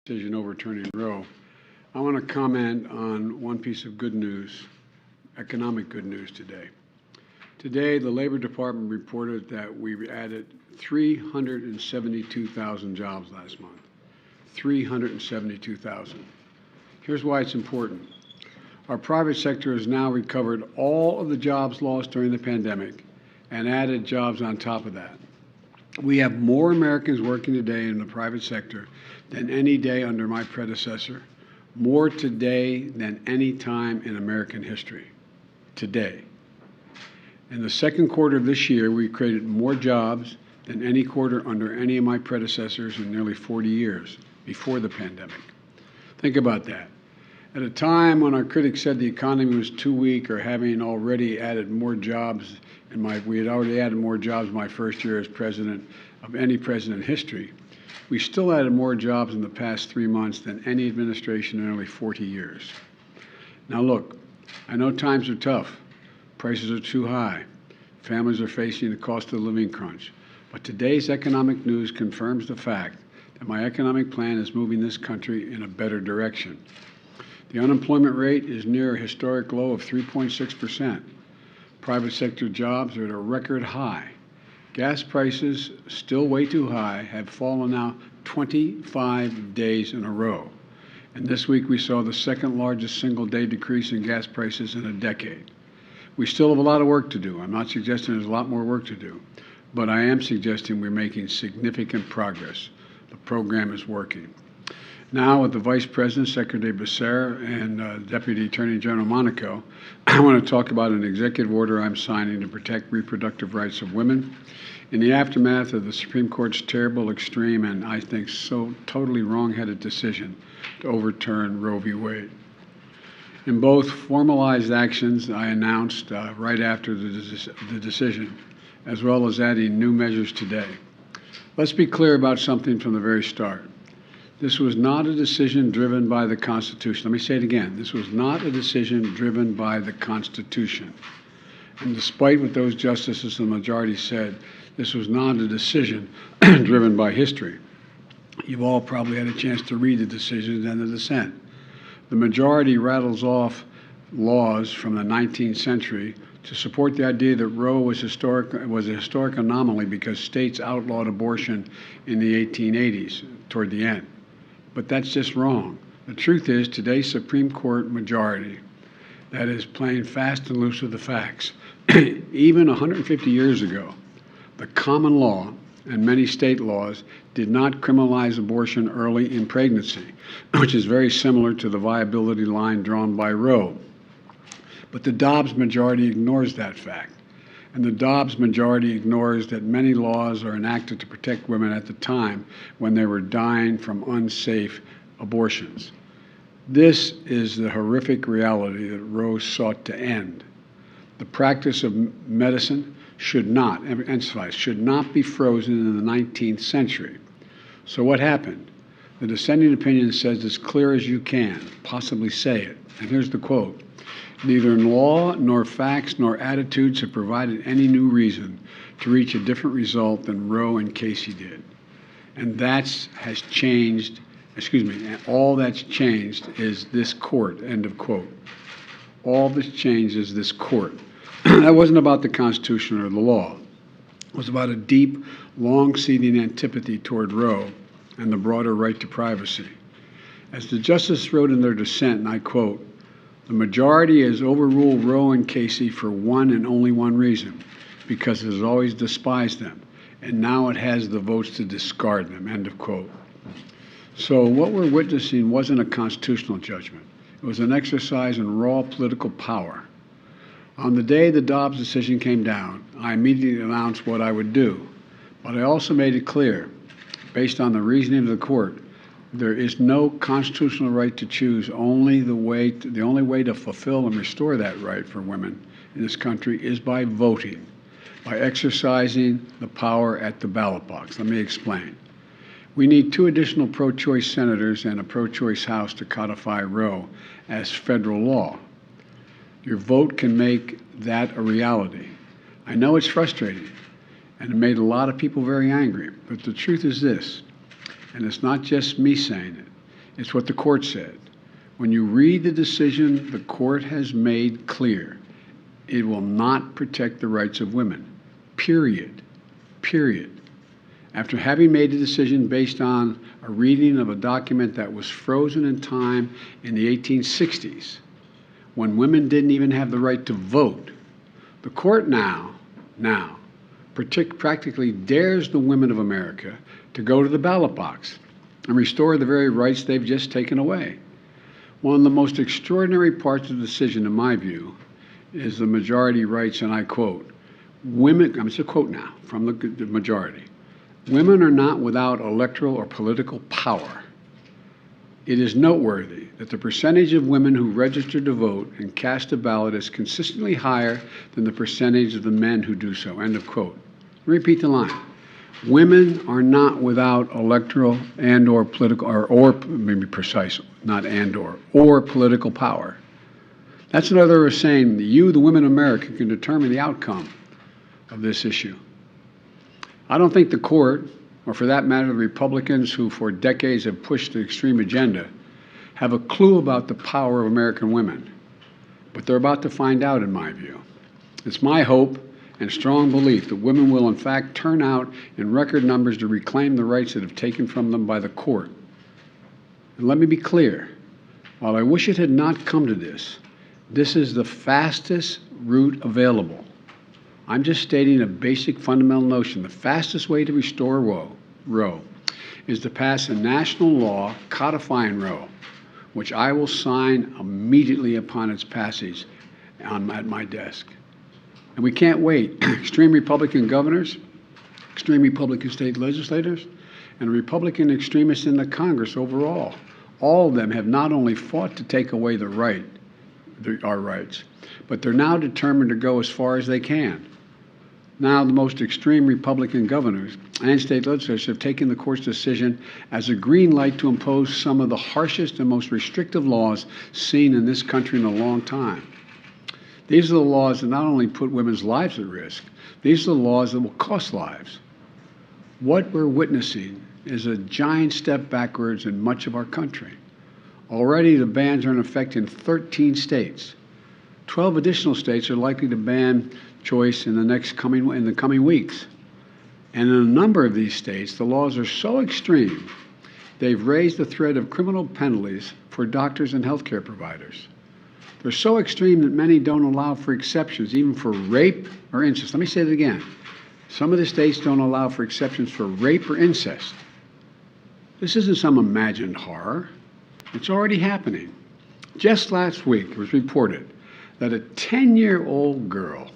decision overturning Roe, I want to comment on one piece of good news, economic good news today. Today, the Labor Department reported that we added 372,000 jobs last month. 372,000. Here's why it's important. Our private sector has now recovered all of the jobs lost during the pandemic and added jobs on top of that. We have more Americans working today in the private sector than any day under my predecessor, more today than any time in American history. Today. In the second quarter of this year, we created more jobs than any quarter under any of my predecessors in nearly 40 years before the pandemic. Think about that. At a time when our critics said the economy was too weak or having already added more jobs, we had already added more jobs in my first year as president of any president in history, we still added more jobs in the past 3 months than any administration in nearly 40 years. Now look, I know times are tough. Prices are too high. Families are facing the cost of the living crunch. But today's economic news confirms the fact that my economic plan is moving this country in a better direction. The unemployment rate is near a historic low of 3.6%. Private sector jobs are at a record high. Gas prices, still way too high, have fallen now 25 days in a row. And this week we saw the second largest single-day decrease in gas prices in a decade. We still have a lot of work to do. I'm not suggesting there's a lot more work to do, but I am suggesting we're making significant progress. The program is working. Now, with the Vice President, Secretary Becerra, and Deputy Attorney General Monaco, I want to talk about an executive order I'm signing to protect reproductive rights of women in the aftermath of the Supreme Court's terrible, extreme, and I think so totally wrong-headed decision to overturn Roe v. Wade. In both formalized actions I announced right after the decision, as well as adding new measures today. Let's be clear about something from the very start. This was not a decision driven by the Constitution. Let me say it again. This was not a decision driven by the Constitution. And despite what those justices in the majority said, this was not a decision driven by history. You've all probably had a chance to read the decisions and the dissent. The majority rattles off laws from the 19th century to support the idea that Roe was a historic anomaly because states outlawed abortion in the 1880s toward the end. But that's just wrong. The truth is, today's Supreme Court majority that is playing fast and loose with the facts. Even 150 years ago, the common law and many state laws did not criminalize abortion early in pregnancy, which is very similar to the viability line drawn by Roe. But the Dobbs majority ignores that fact. And the Dobbs majority ignores that many laws are enacted to protect women at the time when they were dying from unsafe abortions. This is the horrific reality that Roe sought to end. The practice of medicine should not, emphasize, should not be frozen in the 19th century. So what happened? The dissenting opinion says as clear as you can possibly say it. And here's the quote. Neither law nor facts nor attitudes have provided any new reason to reach a different result than Roe and Casey did. And has changed, and all that's changed is this court, end of quote. All that's changed is this court. That wasn't about the Constitution or the law. It was about a deep, long-seating antipathy toward Roe and the broader right to privacy. As the justices wrote in their dissent, and I quote, the majority has overruled Roe and Casey for one and only one reason, because it has always despised them, and now it has the votes to discard them, end of quote. So what we're witnessing wasn't a constitutional judgment. It was an exercise in raw political power. On the day the Dobbs decision came down, I immediately announced what I would do, but I also made it clear, based on the reasoning of the court, there is no constitutional right to choose. The only way to fulfill and restore that right for women in this country is by voting, by exercising the power at the ballot box. Let me explain. We need 2 additional pro-choice senators and a pro-choice House to codify Roe as federal law. Your vote can make that a reality. I know it's frustrating, and it made a lot of people very angry, but the truth is this, and it's not just me saying it. It's what the court said. When you read the decision, the court has made clear it will not protect the rights of women. Period. Period. After having made a decision based on a reading of a document that was frozen in time in the 1860s, when women didn't even have the right to vote, the court now practically dares the women of America to go to the ballot box and restore the very rights they've just taken away. One of the most extraordinary parts of the decision, in my view, is the majority writes, and I quote, women, it's a quote now from the majority, women are not without electoral or political power. It is noteworthy that the percentage of women who register to vote and cast a ballot is consistently higher than the percentage of the men who do so. End of quote. Repeat the line. Women are not without electoral and/or political, or maybe precise, not or political power. That's another way of saying that you, the women of America, can determine the outcome of this issue. I don't think the court, or for that matter, the Republicans who for decades have pushed the extreme agenda, have a clue about the power of American women. But they're about to find out, in my view. It's my hope and strong belief that women will in fact turn out in record numbers to reclaim the rights that have taken from them by the court. And let me be clear, while I wish it had not come to this, this is the fastest route available. I'm just stating a basic fundamental notion. The fastest way to restore Roe is to pass a national law codifying Roe, which I will sign immediately upon its passage at my desk. And we can't wait. Extreme Republican governors, extreme Republican state legislators, and Republican extremists in the Congress overall, all of them have not only fought to take away our rights, but they're now determined to go as far as they can. Now, the most extreme Republican governors and state legislators have taken the court's decision as a green light to impose some of the harshest and most restrictive laws seen in this country in a long time. These are the laws that not only put women's lives at risk, these are the laws that will cost lives. What we're witnessing is a giant step backwards in much of our country. Already the bans are in effect in 13 states. 12 additional states are likely to ban choice in the coming weeks. And in a number of these states, the laws are so extreme, they've raised the threat of criminal penalties for doctors and healthcare providers. They're so extreme that many don't allow for exceptions, even for rape or incest. Let me say that again. Some of the states don't allow for exceptions for rape or incest. This isn't some imagined horror. It's already happening. Just last week, it was reported that a 10-year-old girl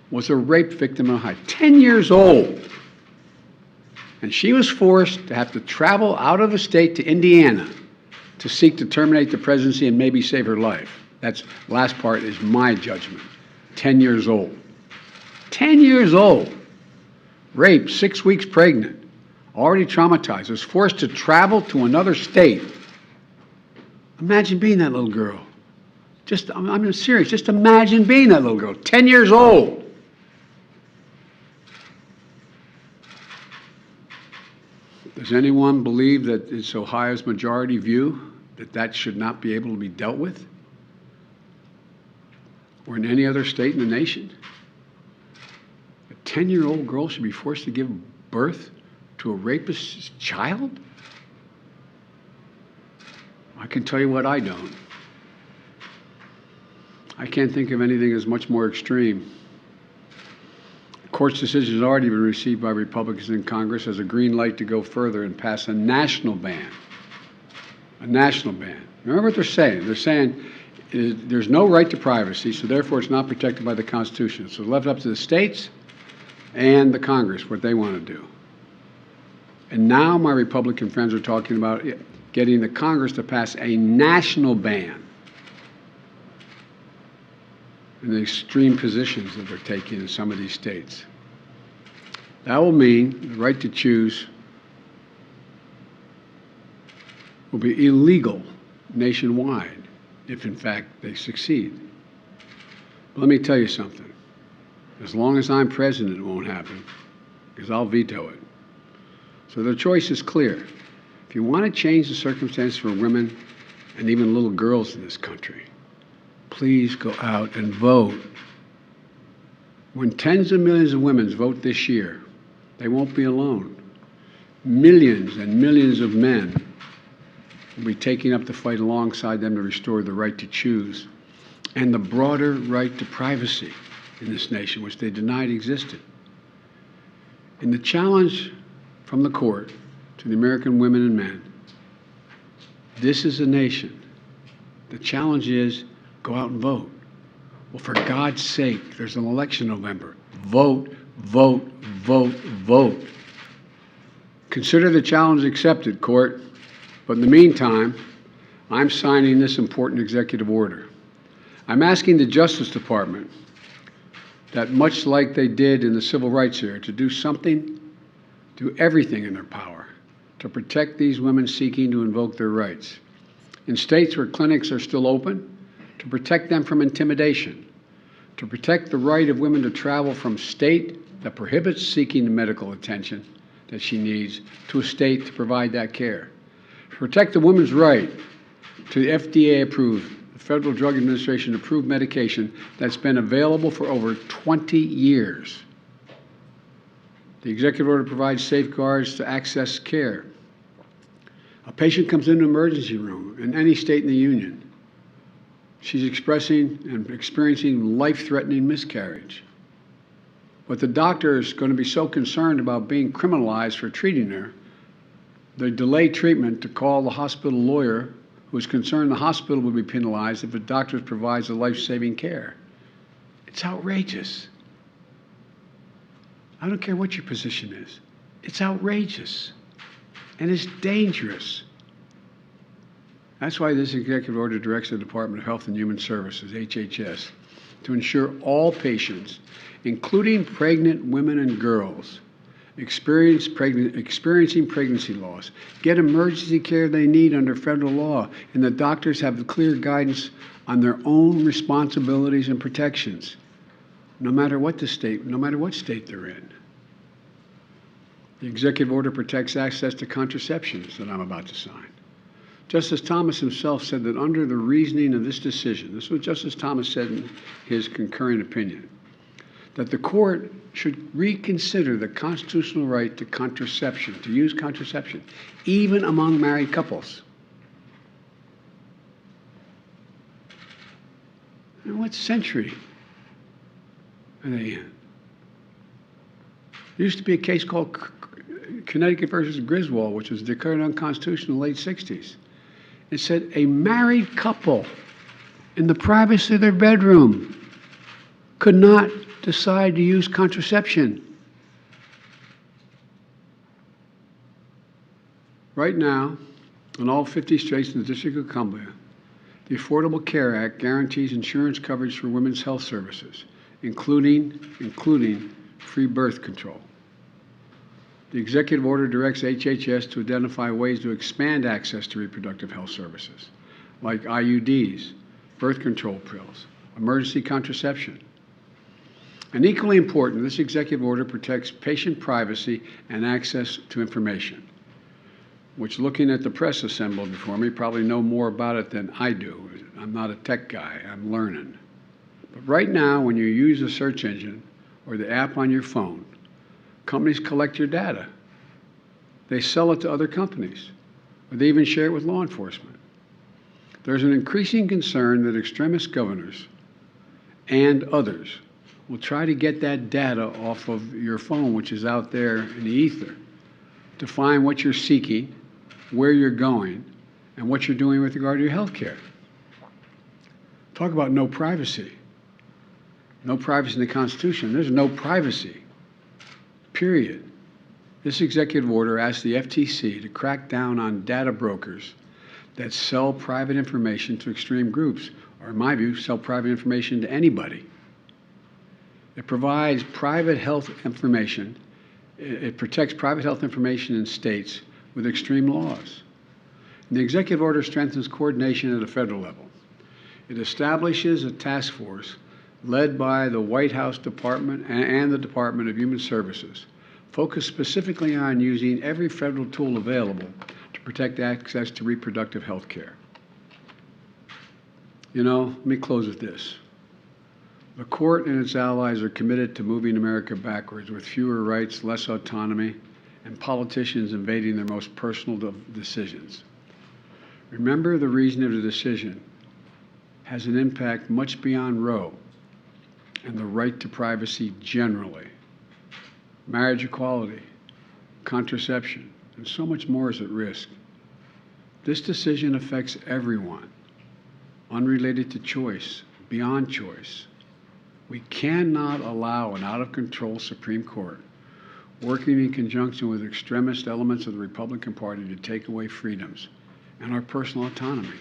was a rape victim in Ohio. 10 years old. And she was forced to have to travel out of the state to Indiana to seek to terminate the presidency and maybe save her life. That's last part is my judgment. 10 years old. 10 years old. Raped, 6 weeks pregnant, already traumatized, was forced to travel to another state. Imagine being that little girl. I'm serious, just imagine being that little girl, 10 years old. Does anyone believe that it's Ohio's majority view that that should not be able to be dealt with? Or in any other state in the nation? A 10-year-old girl should be forced to give birth to a rapist's child? I can tell you what I don't. I can't think of anything that's much more extreme. The court's decision has already been received by Republicans in Congress as a green light to go further and pass a national ban. A national ban. Remember what they're saying. They're saying there's no right to privacy, so therefore it's not protected by the Constitution. So it's left up to the states and the Congress what they want to do. And now my Republican friends are talking about getting the Congress to pass a national ban in the extreme positions that they're taking in some of these states. That will mean the right to choose will be illegal nationwide if, in fact, they succeed. But let me tell you something. As long as I'm president, it won't happen, because I'll veto it. So the choice is clear. If you want to change the circumstances for women and even little girls in this country, please go out and vote. When tens of millions of women vote this year, they won't be alone. Millions and millions of men will be taking up the fight alongside them to restore the right to choose and the broader right to privacy in this nation, which they denied existed. In the challenge from the court to the American women and men, this is a nation. The challenge is go out and vote. Well, for God's sake, there's an election in November. Vote, vote, vote, vote. Consider the challenge accepted, court. But in the meantime, I'm signing this important executive order. I'm asking the Justice Department that, much like they did in the civil rights era, to do something, do everything in their power to protect these women seeking to invoke their rights. In states where clinics are still open, to protect them from intimidation, to protect the right of women to travel from state that prohibits seeking the medical attention that she needs to a state to provide that care, to protect the woman's right to the FDA-approved, the Federal Drug Administration-approved medication that's been available for over 20 years. The executive order provides safeguards to access care. A patient comes into an emergency room in any state in the union. She's expressing and experiencing life-threatening miscarriage. But the doctor is going to be so concerned about being criminalized for treating her, they delay treatment to call the hospital lawyer who is concerned the hospital will be penalized if the doctor provides the life-saving care. It's outrageous. I don't care what your position is. It's outrageous. And it's dangerous. That's why this executive order directs the Department of Health and Human Services, HHS, to ensure all patients, including pregnant women and girls, experiencing pregnancy loss, get emergency care they need under federal law, and the doctors have clear guidance on their own responsibilities and protections, no matter what state they're in. The executive order protects access to contraceptions that I'm about to sign. Justice Thomas himself said that under the reasoning of this decision, this is what Justice Thomas said in his concurring opinion, that the court should reconsider the constitutional right to contraception, to use contraception, even among married couples. And what century are they in? There used to be a case called Connecticut versus Griswold, which was declared unconstitutional in the late 60s. It said a married couple in the privacy of their bedroom could not decide to use contraception. Right now, in all 50 states in the District of Columbia, the Affordable Care Act guarantees insurance coverage for women's health services, including free birth control. The executive order directs HHS to identify ways to expand access to reproductive health services, like IUDs, birth control pills, emergency contraception. And equally important, this executive order protects patient privacy and access to information, which, looking at the press assembled before me, probably know more about it than I do. I'm not a tech guy, I'm learning. But right now, when you use a search engine or the app on your phone, companies collect your data. They sell it to other companies, or they even share it with law enforcement. There's an increasing concern that extremist governors and others will try to get that data off of your phone, which is out there in the ether, to find what you're seeking, where you're going, and what you're doing with regard to your health care. Talk about no privacy. No privacy in the Constitution. There's no privacy. Period. This executive order asks the FTC to crack down on data brokers that sell private information to extreme groups, or in my view, sell private information to anybody. It provides private health information. It protects private health information in states with extreme laws. And the executive order strengthens coordination at a federal level. It establishes a task force led by the White House Department and the Department of Human Services, focused specifically on using every federal tool available to protect access to reproductive health care. You know, let me close with this. The court and its allies are committed to moving America backwards with fewer rights, less autonomy, and politicians invading their most personal decisions. Remember, the reason of the decision has an impact much beyond Roe and the right to privacy generally. Marriage equality, contraception, and so much more is at risk. This decision affects everyone, unrelated to choice, beyond choice. We cannot allow an out-of-control Supreme Court working in conjunction with extremist elements of the Republican Party to take away freedoms and our personal autonomy.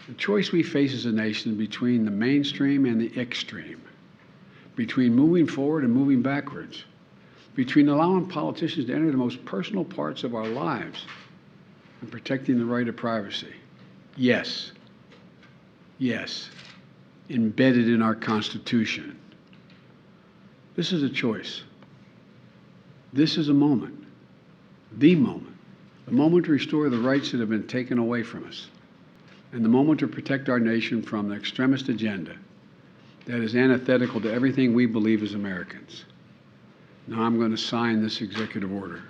The choice we face as a nation between the mainstream and the extreme, between moving forward and moving backwards, between allowing politicians to enter the most personal parts of our lives and protecting the right of privacy. Yes, embedded in our Constitution. This is a choice. This is a moment, the moment to restore the rights that have been taken away from us, and the moment to protect our nation from the extremist agenda that is antithetical to everything we believe as Americans. Now I'm going to sign this executive order.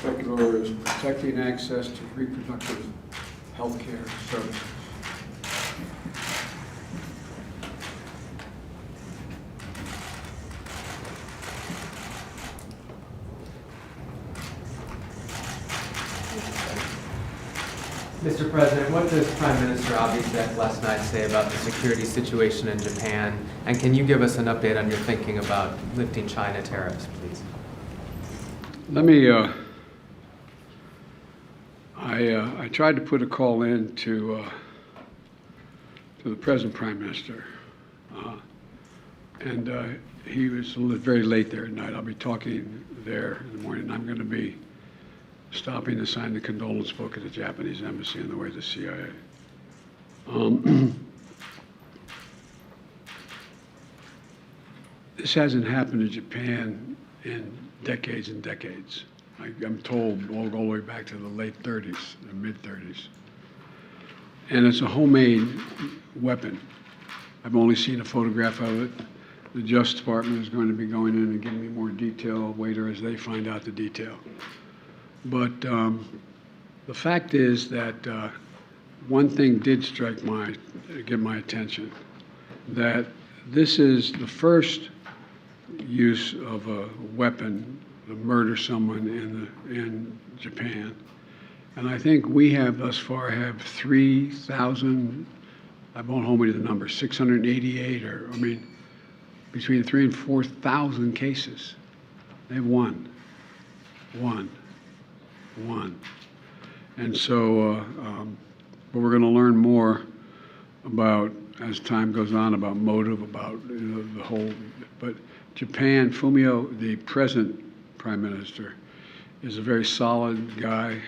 Executive order is protecting access to reproductive health care services. Mr. President, what does Prime Minister Abe's death last night say about the security situation in Japan? And can you give us an update on your thinking about lifting China tariffs, please? Let me, I tried to put a call in to the present Prime Minister, and he was very late there at night. I'll be talking there in the morning. I'm going to be stopping to sign the condolence book at the Japanese embassy on the way to the CIA. This hasn't happened in Japan in decades and decades. I'm told all the way back to the late 30s, the mid-30s. And it's a homemade weapon. I've only seen a photograph of it. The Justice Department is going to be going in and giving me more detail later as they find out the detail. But the fact is that one thing did get my attention, that this is the first use of a weapon to murder someone in Japan. And I think we have thus far have 3,000, I won't hold me to the number, 688, or I mean, between 3,000 and 4,000 cases. They've won. And so, but we're going to learn more about, as time goes on, about motive, about the whole. But Japan, Fumio, the present Prime Minister, is a very solid guy.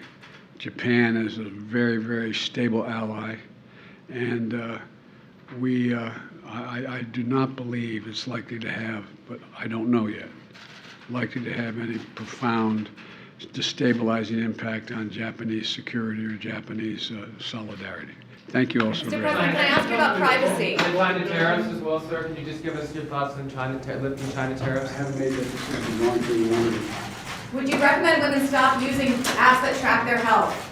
Japan is a very, very stable ally, and I do not believe it's likely to have, but I don't know yet, likely to have any profound destabilizing impact on Japanese security or Japanese solidarity. Thank you all so very much. Mr. President, can I ask you about privacy? And China tariffs as well, sir. Can you just give us your thoughts on lifting China tariffs? I haven't made that decision. Going through the morning. Would you recommend women stop using apps that track their health?